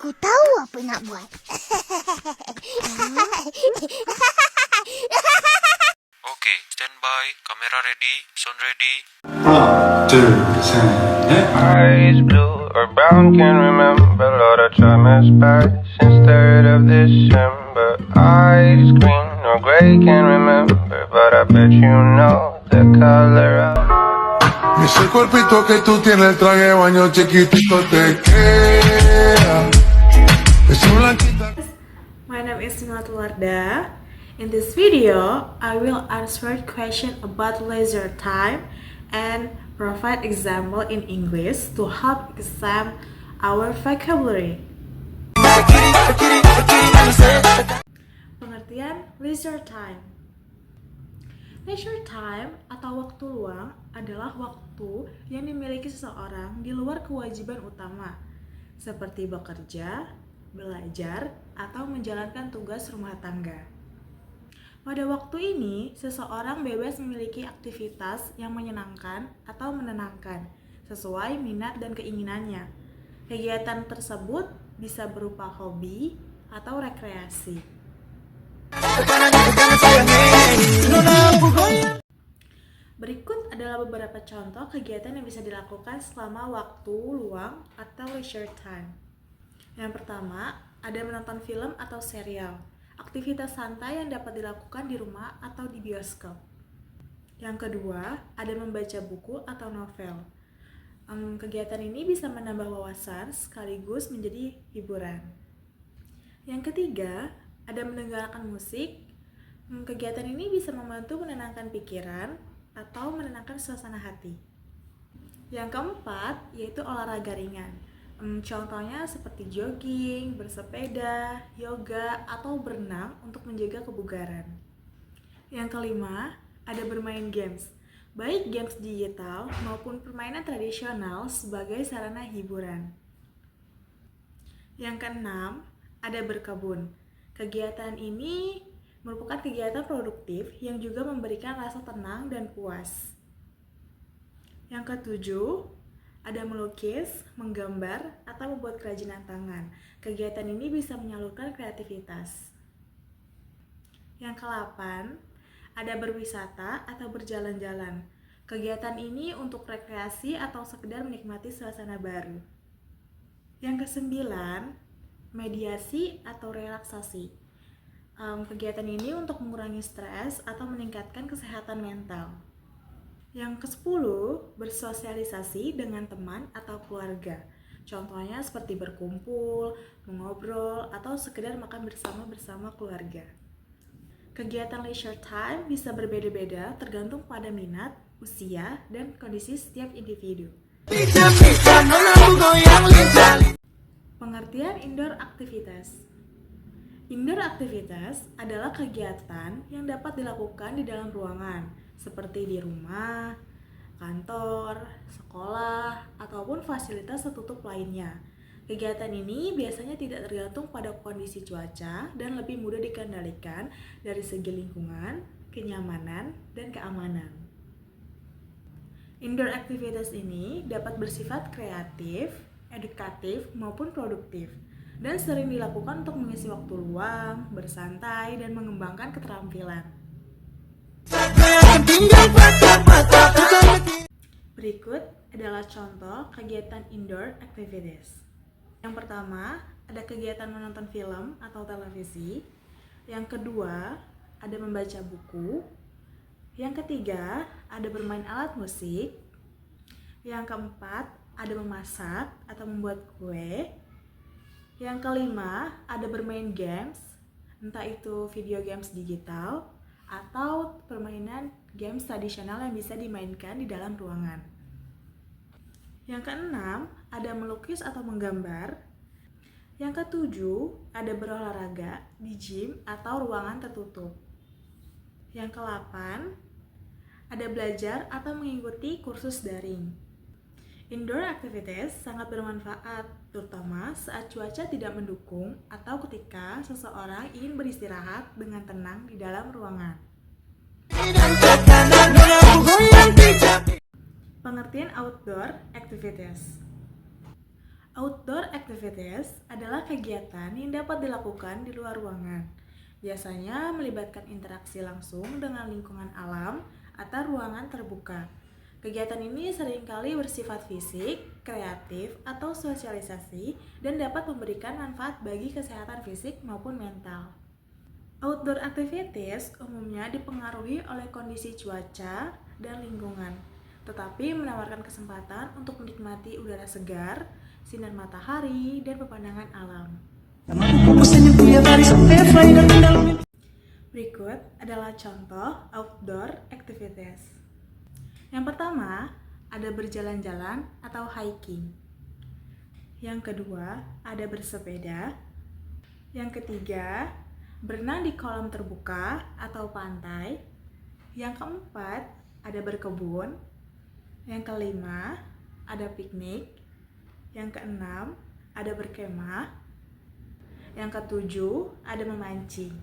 Aku tahu apa nak buat. Oke, standby, kamera ready, sound ready. 하나, 둘, 셋, 넷. Eyes blue or brown, can't remember. Lord, I try my best since 3rd of December. Eyes green or gray, can't remember, but I bet you know the color of. Ese cuerpito que tú tienes, el traje de baño chiquitito te queda. Esa blanquita. My name is Sinat Warda. In this video, I will answer question about leisure time and provide example in English to help exam our vocabulary. Pengertian leisure time. Leisure time atau waktu luang adalah waktu yang dimiliki seseorang di luar kewajiban utama, seperti bekerja, belajar, atau menjalankan tugas rumah tangga. Pada waktu ini, seseorang bebas memiliki aktivitas yang menyenangkan atau menenangkan, sesuai minat dan keinginannya. Kegiatan tersebut bisa berupa hobi atau rekreasi. Berikut adalah beberapa contoh kegiatan yang bisa dilakukan selama waktu luang atau leisure time. Yang pertama, ada menonton film atau serial, aktivitas santai yang dapat dilakukan di rumah atau di bioskop. Yang kedua, ada membaca buku atau novel. Kegiatan ini bisa menambah wawasan sekaligus menjadi hiburan. Yang ketiga, ada mendengarkan musik. Kegiatan ini bisa membantu menenangkan pikiran atau menenangkan suasana hati. Yang keempat, yaitu olahraga ringan. Contohnya seperti jogging, bersepeda, yoga, atau berenang untuk menjaga kebugaran. Yang kelima, ada bermain games, baik games digital maupun permainan tradisional sebagai sarana hiburan. Yang keenam, ada berkebun. Kegiatan ini merupakan kegiatan produktif yang juga memberikan rasa tenang dan puas. Yang ketujuh, ada melukis, menggambar, atau membuat kerajinan tangan. Kegiatan ini bisa menyalurkan kreativitas. Yang ke-8, ada berwisata atau berjalan-jalan. Kegiatan ini untuk rekreasi atau sekedar menikmati suasana baru. Yang ke-9, mediasi atau relaksasi. Kegiatan ini untuk mengurangi stres atau meningkatkan kesehatan mental. Yang ke-10, bersosialisasi dengan teman atau keluarga. Contohnya seperti berkumpul, mengobrol, atau sekedar makan bersama keluarga. Kegiatan leisure time bisa berbeda-beda tergantung pada minat, usia, dan kondisi setiap individu. Pengertian indoor activities. Indoor activities adalah kegiatan yang dapat dilakukan di dalam ruangan, seperti di rumah, kantor, sekolah, ataupun fasilitas tertutup lainnya. Kegiatan ini biasanya tidak tergantung pada kondisi cuaca dan lebih mudah dikendalikan dari segi lingkungan, kenyamanan, dan keamanan. Indoor activities ini dapat bersifat kreatif, edukatif, maupun produktif, dan sering dilakukan untuk mengisi waktu luang, bersantai, dan mengembangkan keterampilan. Berikut adalah contoh kegiatan indoor activities. Yang pertama, ada kegiatan menonton film atau televisi. Yang kedua, ada membaca buku. Yang ketiga, ada bermain alat musik. Yang keempat, ada memasak atau membuat kue. Yang kelima, ada bermain games, entah itu video games digital atau permainan games tradisional yang bisa dimainkan di dalam ruangan. Yang keenam, ada melukis atau menggambar. Yang ketujuh, ada berolahraga di gym atau ruangan tertutup. Yang ke-8, ada belajar atau mengikuti kursus daring. Indoor activities sangat bermanfaat, terutama saat cuaca tidak mendukung atau ketika seseorang ingin beristirahat dengan tenang di dalam ruangan. Pengertian outdoor activities. Outdoor activities adalah kegiatan yang dapat dilakukan di luar ruangan. Biasanya melibatkan interaksi langsung dengan lingkungan alam atau ruangan terbuka. Kegiatan ini seringkali bersifat fisik, kreatif, atau sosialisasi dan dapat memberikan manfaat bagi kesehatan fisik maupun mental. Outdoor activities umumnya dipengaruhi oleh kondisi cuaca dan lingkungan, tetapi menawarkan kesempatan untuk menikmati udara segar, sinar matahari, dan pemandangan alam. Berikut adalah contoh outdoor activities. Yang pertama, ada berjalan-jalan atau hiking. Yang kedua, ada bersepeda. Yang ketiga, berenang di kolam terbuka atau pantai. Yang keempat, ada berkebun. Yang kelima, ada piknik. Yang keenam, ada berkemah. Yang ketujuh, ada memancing.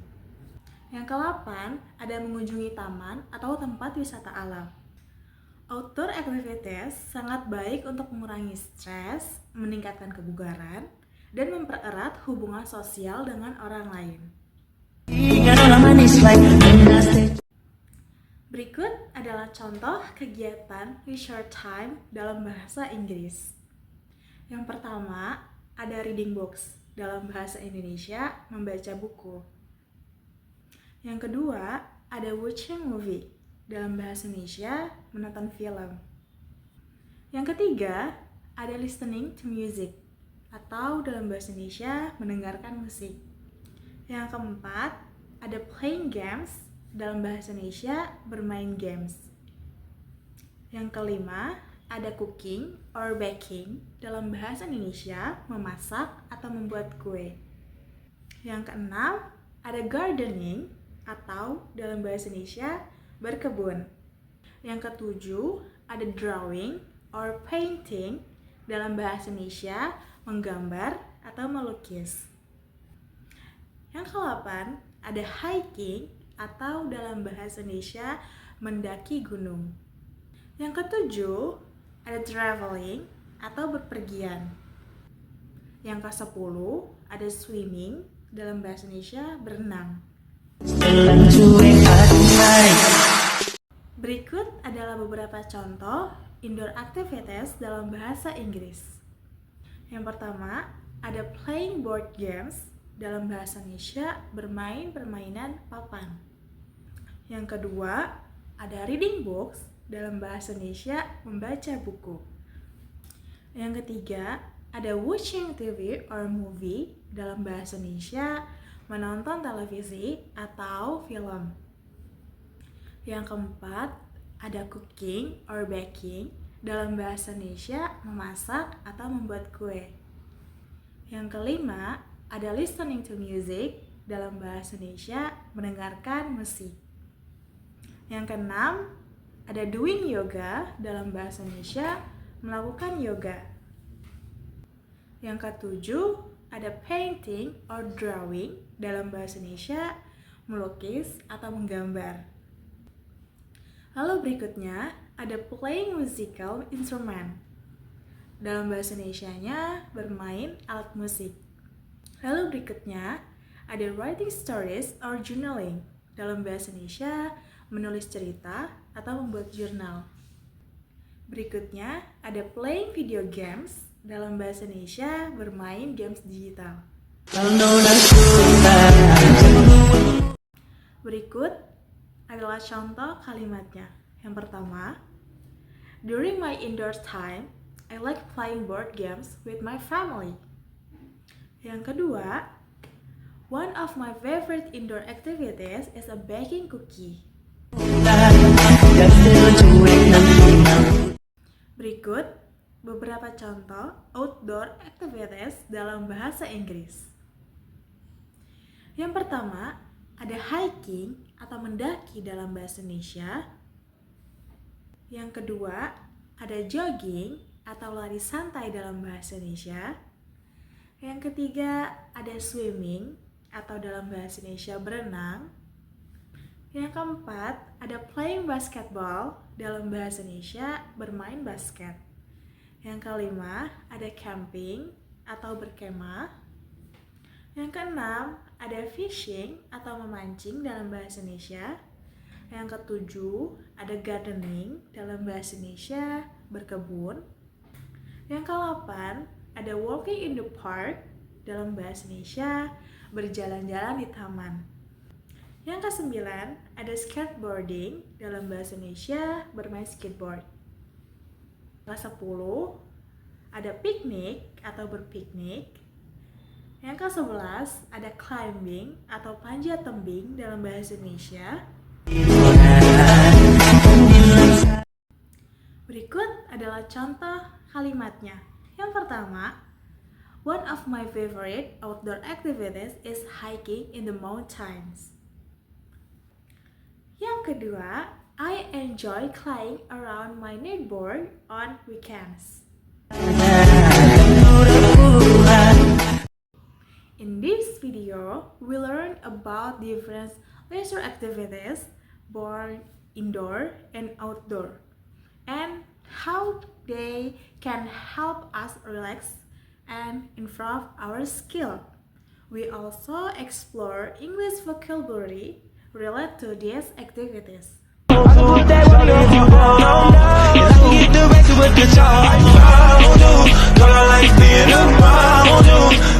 Yang kedelapan, ada mengunjungi taman atau tempat wisata alam. Outdoor activities sangat baik untuk mengurangi stres, meningkatkan kebugaran, dan mempererat hubungan sosial dengan orang lain. Berikut adalah contoh kegiatan leisure time dalam bahasa Inggris. Yang pertama, ada reading books, dalam bahasa Indonesia, membaca buku. Yang kedua, ada watching movie, dalam bahasa Indonesia, menonton film. Yang ketiga, ada listening to music, atau dalam bahasa Indonesia, mendengarkan musik. Yang keempat, ada playing games, dalam bahasa Indonesia, bermain games. Yang kelima, ada cooking or baking, dalam bahasa Indonesia, memasak atau membuat kue. Yang keenam, ada gardening, atau dalam bahasa Indonesia, berkebun. Yang ketujuh, ada drawing or painting, dalam bahasa Indonesia, menggambar atau melukis. Yang kedelapan, ada hiking atau dalam bahasa Indonesia, mendaki gunung. Yang ketujuh, ada traveling atau bepergian. Yang ke-10, ada swimming, dalam bahasa Indonesia, berenang. Berikut adalah beberapa contoh indoor activities dalam bahasa Inggris. Yang pertama, ada playing board games, dalam bahasa Indonesia, bermain permainan papan. Yang kedua, ada reading books, dalam bahasa Indonesia, membaca buku. Yang ketiga, ada watching TV or movie, dalam bahasa Indonesia, menonton televisi atau film. Yang keempat, ada cooking or baking, dalam bahasa Indonesia, memasak atau membuat kue. Yang kelima, ada listening to music, dalam bahasa Indonesia, mendengarkan musik. Yang keenam, ada doing yoga, dalam bahasa Indonesia, melakukan yoga. Yang ketujuh, ada painting or drawing, dalam bahasa Indonesia, melukis atau menggambar. Lalu berikutnya, ada playing musical instrument. Dalam bahasa Indonesianya, bermain alat musik. Lalu berikutnya, ada writing stories or journaling. Dalam bahasa Indonesia, menulis cerita atau membuat jurnal. Berikutnya, ada playing video games. Dalam bahasa Indonesia, bermain games digital. Berikut adalah contoh kalimatnya. Yang pertama, during my indoor time, I like playing board games with my family. Yang kedua, one of my favorite indoor activities is a baking cookie. Berikut beberapa contoh outdoor activities dalam bahasa Inggris. Yang pertama, ada hiking atau mendaki dalam bahasa Indonesia. Yang kedua, ada jogging atau lari santai dalam bahasa Indonesia. Yang ketiga, ada swimming atau dalam bahasa Indonesia berenang. Yang keempat, ada playing basketball, dalam bahasa Indonesia bermain basket. Yang kelima, ada camping atau berkemah. Yang keenam, ada fishing atau memancing dalam bahasa Indonesia. Yang ketujuh, ada gardening dalam bahasa Indonesia, berkebun. Yang ke-8, ada walking in the park dalam bahasa Indonesia, berjalan-jalan di taman. Yang ke-9, ada skateboarding dalam bahasa Indonesia, bermain skateboard. Yang ke-10, ada piknik atau berpiknik. Yang ke-11, ada climbing atau panjat tebing dalam bahasa Indonesia. Berikut adalah contoh kalimatnya. Yang pertama, one of my favorite outdoor activities is hiking in the mountains. Yang kedua, I enjoy flying around my neighborhood on weekends. In this video, we learn about different leisure activities, both indoor and outdoor, and how they can help us relax and improve our skill. We also explore English vocabulary related to these activities. Girl, I like being around you.